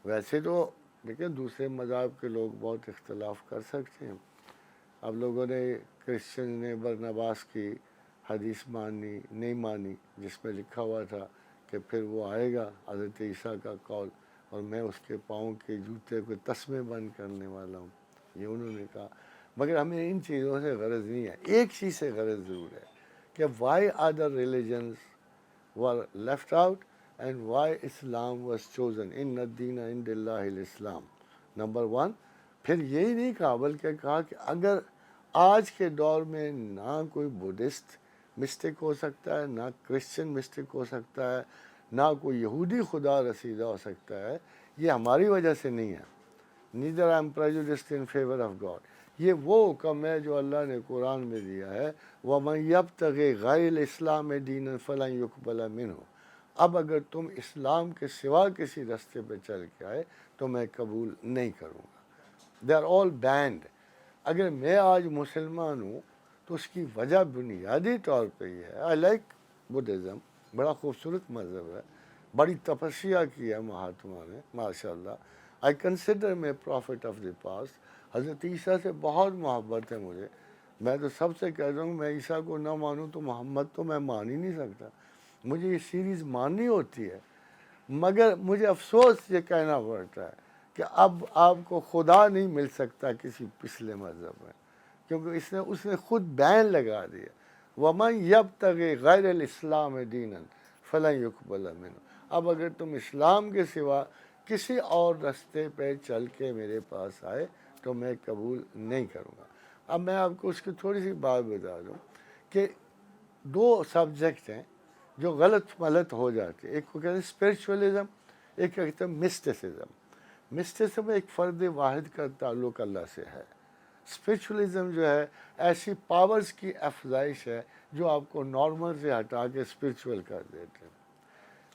ویسے تو دیکھیں دوسرے مذہب کے لوگ بہت اختلاف کر سکتے ہیں. اب لوگوں نے کرسچن نے برنباس کی حدیث مانی نہیں مانی جس میں لکھا ہوا تھا کہ پھر وہ آئے گا حضرت عیسیٰ کا قول اور میں اس کے پاؤں کے جوتے کو تسمے بند کرنے والا ہوں، یہ انہوں نے کہا. مگر ہمیں ان چیزوں سے غرض نہیں ہے، ایک چیز سے غرض ضرور ہے کہ why other religions were left out and why Islam was chosen in الدین عند اللہ الاسلام. Number one. پھر یہی نہیں کہا بلکہ کہا کہ اگر آج کے دور میں نہ کوئی بدھسٹ مسٹک ہو سکتا ہے، نہ کرسچن مسٹک ہو سکتا ہے، نہ کوئی یہودی خدا رسیدہ ہو سکتا ہے، یہ ہماری وجہ سے نہیں ہے. Neither I am prejudiced in favour of God. یہ وہ حکم ہے جو اللہ نے قرآن میں دیا ہے، وَمَن يَبْتَغِ غَيْرَ الْإِسْلَامِ دِينًا فَلَن يُقْبَلَ مِنْهُ. اب اگر تم اسلام کے سوا کسی راستے پہ چل کے آئے تو میں قبول نہیں کروں گا. They are all band. اگر میں آج مسلمان ہوں تو اس کی وجہ بنیادی طور پہ یہ ہے، آئی لائک بدھزم، بڑا خوبصورت مذہب ہے، بڑی تپسیا کی ہے مہاتما نے ماشاء اللہ. آئی کنسیڈر میں پروفٹ آف دی پاسٹ. حضرت عیسیٰ سے بہت محبت ہے مجھے. میں تو سب سے کہتا ہوں میں عیسیٰ کو نہ مانوں تو محمد تو میں مان ہی نہیں سکتا. مجھے یہ سیریز ماننی ہوتی ہے، مگر مجھے افسوس یہ کہنا پڑتا ہے کہ اب آپ کو خدا نہیں مل سکتا کسی پچھلے مذہب میں، کیونکہ اس نے خود بین لگا دیا، وَمَن يَبْتَغِ غَيْرَ الْإِسْلَامِ دِينًا فَلَن يُقْبَلَ مِنْهُ. اب اگر تم اسلام کے سوا کسی اور راستے پہ چل کے میرے پاس آئے تو میں قبول نہیں کروں گا. اب میں آپ کو اس کی تھوڑی سی بات بتا دوں کہ دو سبجیکٹ ہیں جو غلط ملت ہو جاتے ہیں. ایک کو کہتے ہیں اسپرچولیزم، ایک کہتے ہیں مسٹسزم. مسٹسزم ایک فرد واحد کا تعلق اللہ سے ہے. اسپرچولیزم جو ہے ایسی پاورز کی افزائش ہے جو آپ کو نارمل سے ہٹا کے اسپرچول کر دیتے ہیں.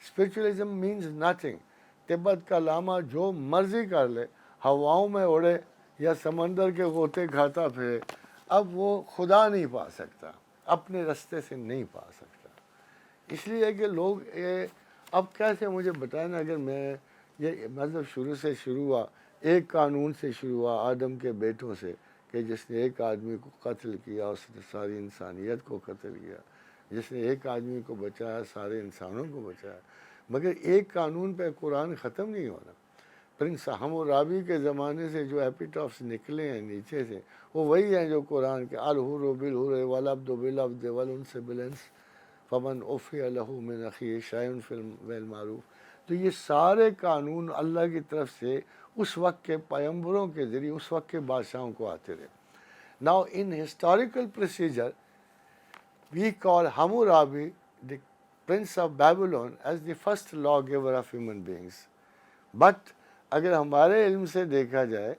Spiritualism means nothing. تبت کا لاما جو مرضی کر لے، ہواؤں میں اڑے یا سمندر کے غوطے کھاتا پھرے، اب وہ خدا نہیں پا سکتا، اپنے رستے سے نہیں پا سکتا. اس لیے کہ لوگ اب کیسے مجھے بتائیں نا، اگر میں یہ مطلب شروع سے شروع ہوا، ایک قانون سے شروع ہوا آدم کے بیٹوں سے کہ جس نے ایک آدمی کو قتل کیا اس نے ساری انسانیت کو قتل کیا، جس نے ایک آدمی کو بچایا سارے انسانوں کو بچایا. مگر ایک قانون پہ قرآن ختم نہیں ہونا. پرنس حمورابی کے زمانے سے جو ایپیٹافس نکلے ہیں نیچے سے وہ وہی ہیں جو قرآن کے الحر بالحر والعبد بالعبد والانس بالانس فمن عفی لہ من اخیہ شیء فالمعروف. تو یہ سارے قانون اللہ کی طرف سے اس وقت کے پیغمبروں کے ذریعے اس وقت کے بادشاہوں کو آتے رہے. Now in historical procedure we call Hammurabi the prince of Babylon as the first lawgiver of human beings. But اگر ہمارے علم سے دیکھا جائے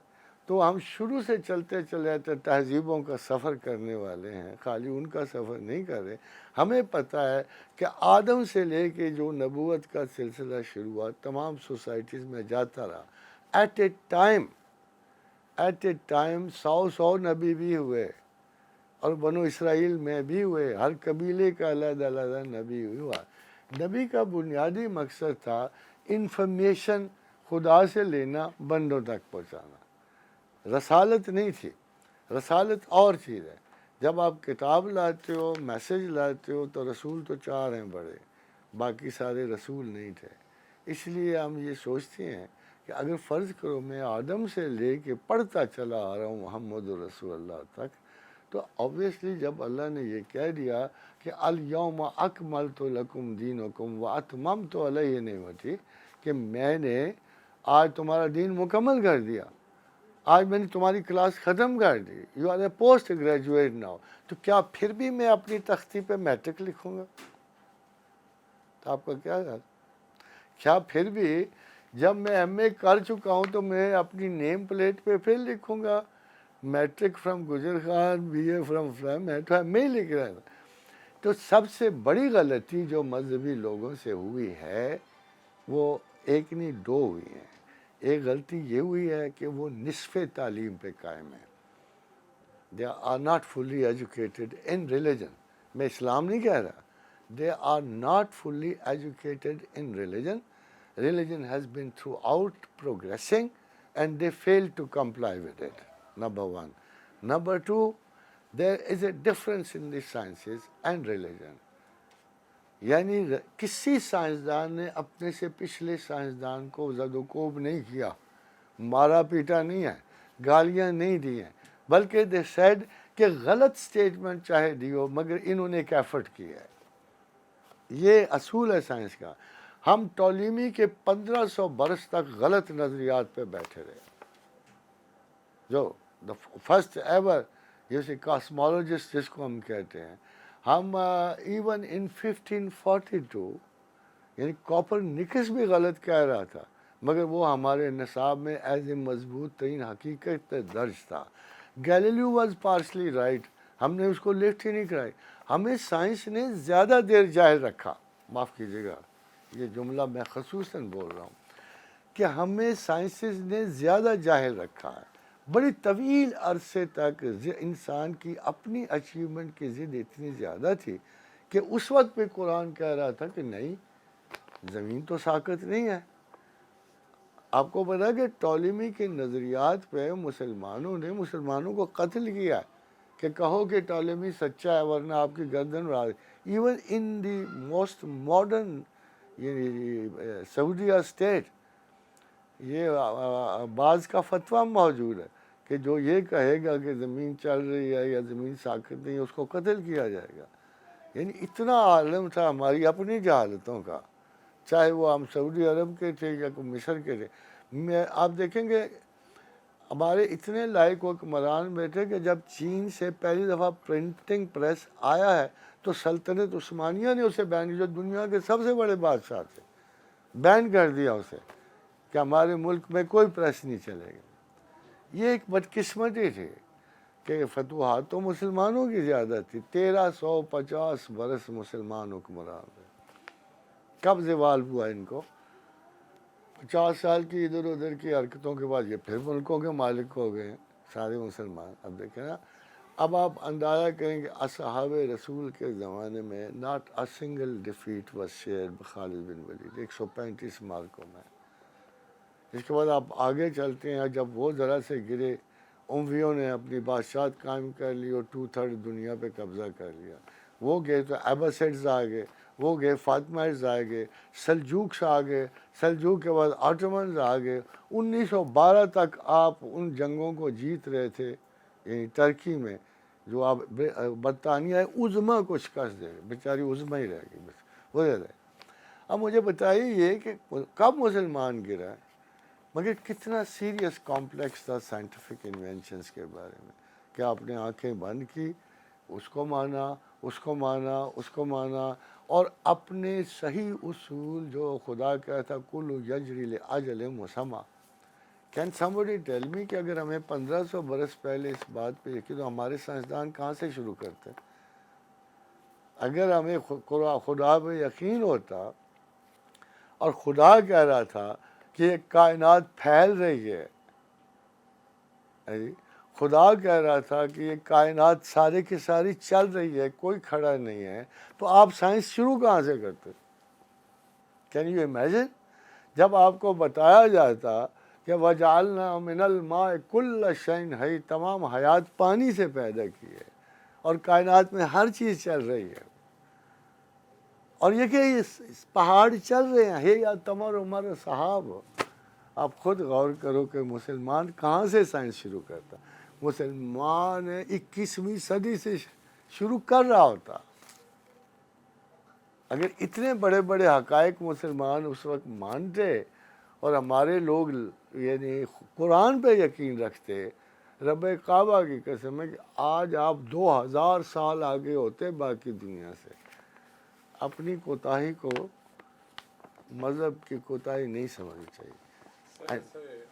تو ہم شروع سے چلتے چلے آتے تہذیبوں کا سفر کرنے والے ہیں، خالی ان کا سفر نہیں کر رہے. ہمیں پتہ ہے کہ آدم سے لے کے جو نبوت کا سلسلہ شروع ہوا تمام سوسائٹیز میں جاتا رہا. ایٹ اے ٹائم 100 نبی بھی ہوئے اور بنو اسرائیل میں بھی ہوئے، ہر قبیلے کا علیحدہ علیحدہ نبی ہوا. نبی کا بنیادی مقصد تھا انفارمیشن خدا سے لینا، بندوں تک پہنچانا. رسالت نہیں تھی. رسالت اور چیز ہے. جب آپ کتاب لاتے ہو، میسج لاتے ہو تو رسول تو 4 ہیں بڑے، باقی سارے رسول نہیں تھے. اس لیے ہم یہ سوچتے ہیں کہ اگر فرض کرو میں آدم سے لے کے پڑھتا چلا آ رہا ہوں محمد رسول اللہ تک، تو obviously جب اللہ نے یہ کہہ دیا کہ الیوم اکملت لکم دینکم واتممت علیہ نعمتی، کہ میں نے آج تمہارا دین مکمل کر دیا، آج میں نے تمہاری کلاس ختم کر دی، you are a post graduate now, تو کیا پھر بھی میں اپنی تختی پہ میٹرک لکھوں گا؟ تو آپ کا کیا خیال؟ کیا پھر بھی جب میں ایم اے کر چکا ہوں تو میں اپنی نیم پلیٹ پہ پھر لکھوں گا matric from Gujar Khan, B A from میں تو ایم اے لکھ رہا تھا. تو سب سے بڑی غلطی جو مذہبی لوگوں سے ہوئی ہے وہ ایک نہیں 2 ہوئی ہیں. ایک غلطی یہ ہوئی ہے کہ وہ نصف تعلیم پہ قائم ہے. They are not fully educated in religion. میں اسلام نہیں کہہ رہا. They are not fully educated in religion. religion has been throughout progressing and they failed to comply with it, number one. Number two, there is a difference in the sciences and religion. یعنی کسی سائنسدان نے اپنے سے پچھلے سائنسدان کو زد و کوب نہیں کیا, مارا پیٹا نہیں ہے, گالیاں نہیں دی ہیں, بلکہ دے سیڈ کہ غلط سٹیٹمنٹ چاہے دیو مگر انہوں نے ایک ایفرٹ کیا ہے. یہ اصول ہے سائنس کا. ہم ٹولیمی کے 1500 برس تک غلط نظریات پہ بیٹھے رہے, جو فرسٹ ایور جیسے کاسمولوجسٹ جس کو ہم کہتے ہیں. ہم ایون ان 1542 یعنی کوپرنیکس بھی غلط کہہ رہا تھا, مگر وہ ہمارے نصاب میں ایز اے مضبوط ترین حقیقت درج تھا. گیلیلیو واز پارشلی رائٹ, ہم نے اس کو لفٹ ہی نہیں کرائی. ہمیں سائنس نے زیادہ دیر جاہل رکھا, معاف کیجیے گا یہ جملہ میں خصوصاً بول رہا ہوں, کہ ہمیں سائنسز نے زیادہ جاہل رکھا ہے. بڑی طویل عرصے تک انسان کی اپنی اچیومنٹ کی ضد اتنی زیادہ تھی کہ اس وقت پہ قرآن کہہ رہا تھا کہ نہیں, زمین تو ساقط نہیں ہے. آپ کو پتا کہ ٹولیمی کے نظریات پہ مسلمانوں کو قتل کیا کہ کہو کہ ٹولیمی سچا ہے ورنہ آپ کی گردن اڑا. Even in the most modern Saudia state یہ بعض کا فتویٰ موجود ہے کہ جو یہ کہے گا کہ زمین چل رہی ہے یا زمین ساقط نہیں ہے اس کو قتل کیا جائے گا. یعنی اتنا عالم تھا ہماری اپنی جہالتوں کا, چاہے وہ ہم سعودی عرب کے تھے یا مصر کے تھے. آپ دیکھیں گے ہمارے اتنے لائق حکمران بیٹھے کہ جب چین سے پہلی دفعہ پرنٹنگ پریس آیا ہے تو سلطنت عثمانیہ نے اسے بین کیا, جو دنیا کے سب سے بڑے بادشاہ تھے, بین کر دیا اسے کہ ہمارے ملک میں کوئی پریس نہیں چلے گا. یہ ایک بدقسمتی تھی کہ فتوحات تو مسلمانوں کی زیادہ تھی. 1350 برس مسلمان حکمران تھے. کب زوال ہوا ان کو؟ 50 سال کی ادھر ادھر کی حرکتوں کے بعد یہ پھر ملکوں کے مالک ہو گئے ہیں سارے مسلمان. اب دیکھیں نا, اب آپ اندازہ کریں کہ اصحاب رسول کے زمانے میں not a single defeat was shared بخالد بن ولید, 135 مارکوں میں. اس کے بعد آپ آگے چلتے ہیں, جب وہ ذرا سے گرے امویوں نے اپنی بادشاہت قائم کر لی اور 2/3 دنیا پہ قبضہ کر لیا. وہ گئے تو ایباسڈز آ گئے, وہ گئے فاطمیڈز آ گئے, سلجوکس آ گئے, سلجوک کے بعد آٹومنز آ گئے. 1912 تک آپ ان جنگوں کو جیت رہے تھے, یعنی ترکی میں جو آپ برطانیہ عظمیٰ کو شکست دے گئے, بیچاری عظمیٰ ہی رہ گئی بس, وہ رہ گئے. اب مجھے بتائیے یہ کہ کب مسلمان گرا ہے, مگر کتنا سیریس کمپلیکس تھا سائنٹیفک انوینشنز کے بارے میں کہ آپ نے آنکھیں بند کی, اس کو مانا, اس کو مانا, اس کو مانا, اور اپنے صحیح اصول جو خدا کہتا تھا کل یجری لاجل مسمى. کین somebody tell me کہ اگر ہمیں 1500 برس پہلے اس بات پہ یقین تو ہمارے سائنسدان کہاں سے شروع کرتے؟ اگر ہمیں خدا پہ یقین ہوتا اور خدا کہہ رہا تھا کہ یہ کائنات پھیل رہی ہے, خدا کہہ رہا تھا کہ یہ کائنات سارے کی ساری چل رہی ہے, کوئی کھڑا نہیں ہے, تو آپ سائنس شروع کہاں سے کرتے؟ Can you imagine? جب آپ کو بتایا جاتا کہ وَجَعَلْنَا مِنَ الْمَاءِ كُلَّ شَيْءٍ حَيٍّ, تمام حیات پانی سے پیدا کی ہے اور کائنات میں ہر چیز چل رہی ہے, اور یہ کہ پہاڑ چل رہے ہیں, ہے یا تمر عمر صحاب. آپ خود غور کرو کہ مسلمان کہاں سے سائنس شروع کرتا؟ مسلمان 21ویں صدی سے شروع کر رہا ہوتا. اگر اتنے بڑے بڑے حقائق مسلمان اس وقت مانتے اور ہمارے لوگ یعنی قرآن پہ یقین رکھتے, رب کعبہ کی قسم ہے کہ آج آپ 2000 سال آگے ہوتے باقی دنیا سے. اپنی کوتاہی کو مذہب کی کوتاہی نہیں سمجھنی چاہیے.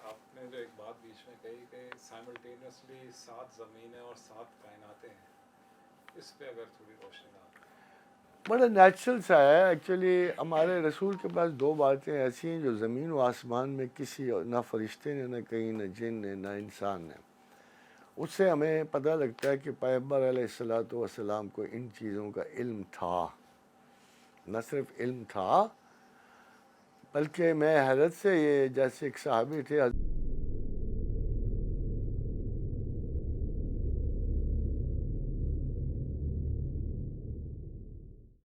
آپ نے جو ایک بات بیچ میں کہی کہ سائملٹینیسلی 7 زمینیں اور 7 کائناتیں ہیں, اس پہ اگر تھوڑی روشنی ڈالیں. بڑا نیچرل سا ہے ایکچولی. ہمارے رسول کے پاس 2 باتیں ایسی ہیں جو زمین و آسمان میں کسی نہ فرشتے نے نہ کہیں, نہ جن نے نہ انسان نے. اس سے ہمیں پتہ لگتا ہے کہ پیغمبر علیہ الصلوۃ والسلام کو ان چیزوں کا علم تھا. نہ صرف علم تھا بلکہ میں حیرت سے یہ جیسے ایک صحابی تھے